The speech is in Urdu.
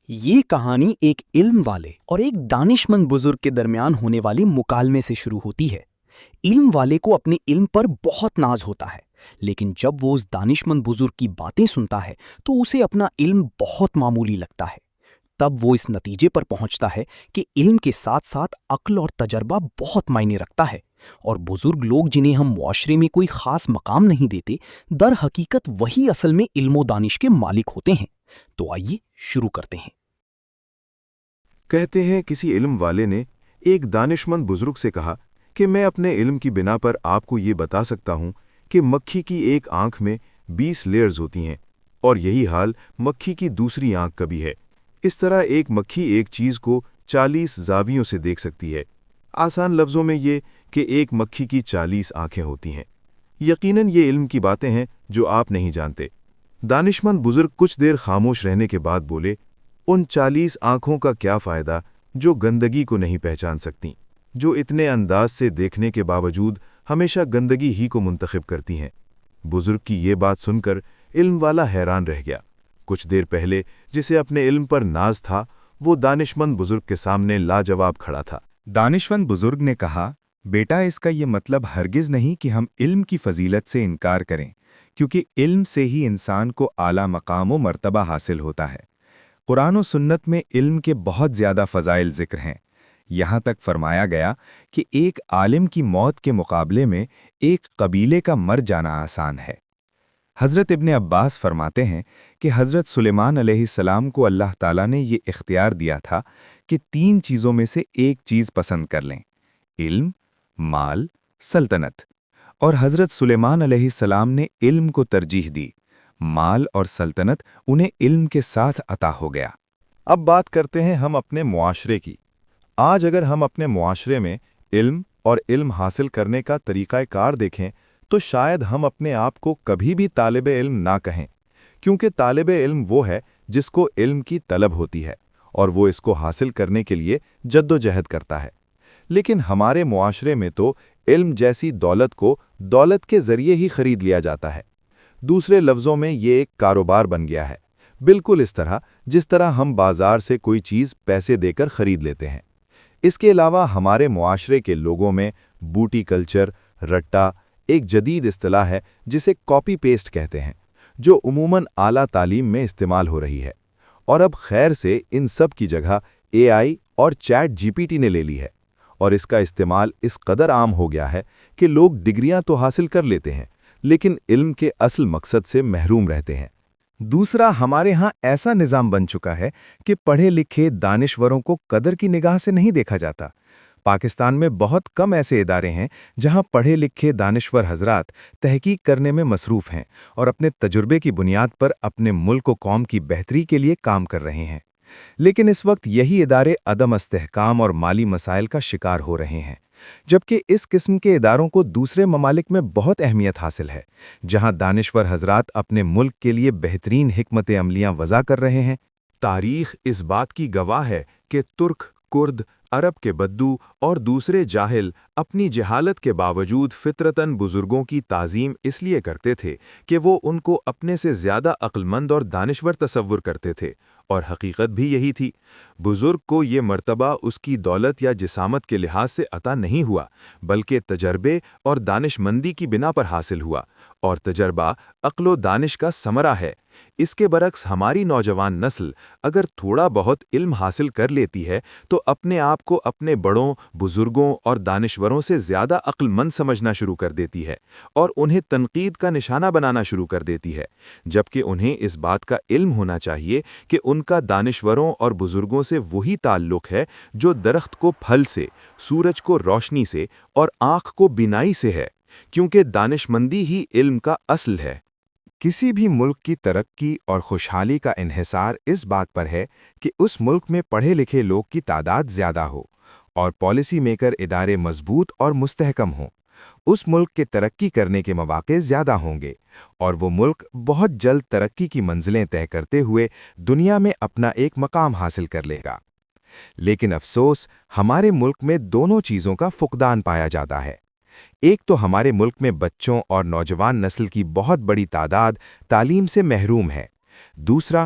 یہ کہانی ایک علم والے اور ایک دانشمند بزرگ کے درمیان ہونے والے مکالمے سے شروع ہوتی ہے۔ علم والے کو اپنے علم پر بہت ناز ہوتا ہے، لیکن جب وہ اس دانشمند بزرگ کی باتیں سنتا ہے تو اسے اپنا علم بہت معمولی لگتا ہے۔ تب وہ اس نتیجے پر پہنچتا ہے کہ علم کے ساتھ ساتھ عقل اور تجربہ بہت معنی رکھتا ہے، اور بزرگ لوگ جنہیں ہم معاشرے میں کوئی خاص مقام نہیں دیتے، در حقیقت وہی اصل میں علم و دانش کے مالک ہوتے ہیں۔ تو آئیے شروع کرتے ہیں۔ کہتے ہیں کسی علم والے نے ایک دانشمند بزرگ سے کہا کہ میں اپنے علم کی بنا پر آپ کو یہ بتا سکتا ہوں کہ مکھی کی ایک آنکھ میں 20 لیئرز ہوتی ہیں، اور یہی حال مکھی کی دوسری آنکھ کا بھی ہے۔ اس طرح ایک مکھی ایک چیز کو 40 زاویوں سے دیکھ سکتی ہے۔ آسان لفظوں میں یہ کہ ایک مکھی کی 40 آنکھیں ہوتی ہیں۔ یقیناً یہ علم کی باتیں ہیں جو آپ نہیں جانتے۔ دانشمند بزرگ کچھ دیر خاموش رہنے کے بعد بولے، ان 40 آنکھوں کا کیا فائدہ جو گندگی کو نہیں پہچان سکتی، جو اتنے انداز سے دیکھنے کے باوجود ہمیشہ گندگی ہی کو منتخب کرتی ہیں۔ بزرگ کی یہ بات سن کر علم والا حیران رہ گیا۔ کچھ دیر پہلے جسے اپنے علم پر ناز تھا، وہ دانشمند بزرگ کے سامنے لاجواب کھڑا تھا۔ دانشمند بزرگ نے کہا، بیٹا، اس کا یہ مطلب ہرگز نہیں کہ ہم علم کی فضیلت سے انکار کریں، کیونکہ علم سے ہی انسان کو اعلیٰ مقام و مرتبہ حاصل ہوتا ہے۔ قرآن و سنت میں علم کے بہت زیادہ فضائل ذکر ہیں۔ یہاں تک فرمایا گیا کہ ایک عالم کی موت کے مقابلے میں ایک قبیلے کا مر جانا آسان ہے۔ حضرت ابن عباس فرماتے ہیں کہ حضرت سلیمان علیہ السلام کو اللہ تعالیٰ نے یہ اختیار دیا تھا کہ 3 چیزوں میں سے ایک چیز پسند کر لیں: علم، مال، سلطنت، اور حضرت سلیمان علیہ السلام نے علم کو ترجیح دی۔ مال اور سلطنت انہیں علم کے ساتھ عطا ہو گیا۔ اب بات کرتے ہیں ہم اپنے معاشرے کی۔ آج اگر ہم اپنے معاشرے میں علم اور علم حاصل کرنے کا طریقہ کار دیکھیں تو شاید ہم اپنے آپ کو کبھی بھی طالب علم نہ کہیں، کیونکہ طالب علم وہ ہے جس کو علم کی طلب ہوتی ہے اور وہ اس کو حاصل کرنے کے لیے جد و جہد کرتا ہے۔ لیکن ہمارے معاشرے میں تو علم جیسی دولت کو دولت کے ذریعے ہی خرید لیا جاتا ہے۔ دوسرے لفظوں میں یہ ایک کاروبار بن گیا ہے، بالکل اس طرح جس طرح ہم بازار سے کوئی چیز پیسے دے کر خرید لیتے ہیں۔ اس کے علاوہ ہمارے معاشرے کے لوگوں میں بوٹی کلچر، رٹا، ایک جدید اصطلاح ہے جسے کاپی پیسٹ کہتے ہیں، جو عموماً اعلیٰ تعلیم میں استعمال ہو رہی ہے، اور اب خیر سے ان سب کی جگہ AI اور چیٹ GPT نے لے لی ہے، اور اس کا استعمال اس قدر عام ہو گیا ہے کہ لوگ ڈگریاں تو حاصل کر لیتے ہیں لیکن علم کے اصل مقصد سے محروم رہتے ہیں۔ دوسرا، ہمارے ہاں ایسا نظام بن چکا ہے کہ پڑھے لکھے دانشوروں کو قدر کی نگاہ سے نہیں دیکھا جاتا۔ پاکستان میں بہت کم ایسے ادارے ہیں جہاں پڑھے لکھے دانشور حضرات تحقیق کرنے میں مصروف ہیں اور اپنے تجربے کی بنیاد پر اپنے ملک و قوم کی بہتری کے لیے کام کر رہے ہیں۔ لیکن اس وقت یہی ادارے عدم استحکام اور مالی مسائل کا شکار ہو رہے ہیں، جبکہ اس قسم کے اداروں کو دوسرے ممالک میں بہت اہمیت حاصل ہے، جہاں دانشور حضرات اپنے ملک کے لیے بہترین حکمت عملیاں وضع کر رہے ہیں۔ تاریخ اس بات کی گواہ ہے کہ ترک، کرد، عرب کے بدو اور دوسرے جاہل اپنی جہالت کے باوجود فطرتاً بزرگوں کی تعظیم اس لیے کرتے تھے کہ وہ ان کو اپنے سے زیادہ عقل مند اور دانشور تصور کرتے تھے، اور حقیقت بھی یہی تھی۔ بزرگ کو یہ مرتبہ اس کی دولت یا جسامت کے لحاظ سے عطا نہیں ہوا، بلکہ تجربے اور دانش مندی کی بنا پر حاصل ہوا، اور تجربہ عقل و دانش کا ثمرہ ہے۔ اس کے برعکس ہماری نوجوان نسل اگر تھوڑا بہت علم حاصل کر لیتی ہے تو اپنے آپ کو اپنے بڑوں، بزرگوں اور دانشوروں سے زیادہ عقل مند سمجھنا شروع کر دیتی ہے، اور انہیں تنقید کا نشانہ بنانا شروع کر دیتی ہے، جبکہ انہیں اس بات کا علم ہونا چاہیے کہ ان کا دانشوروں اور بزرگوں سے وہی تعلق ہے جو درخت کو پھل سے، سورج کو روشنی سے اور آنکھ کو بینائی سے ہے، کیونکہ دانش مندی ہی علم کا اصل ہے۔ کسی بھی ملک کی ترقی اور خوشحالی کا انحصار اس بات پر ہے کہ اس ملک میں پڑھے لکھے لوگ کی تعداد زیادہ ہو اور پالیسی میکر ادارے مضبوط اور مستحکم ہوں۔ اس ملک کے ترقی کرنے کے مواقع زیادہ ہوں گے، اور وہ ملک بہت جلد ترقی کی منزلیں طے کرتے ہوئے دنیا میں اپنا ایک مقام حاصل کر لے گا۔ لیکن افسوس، ہمارے ملک میں دونوں چیزوں کا فقدان پایا جاتا ہے۔ ایک تو ہمارے ملک میں بچوں اور نوجوان نسل کی بہت بڑی تعداد تعلیم سے محروم ہے۔ دوسرا،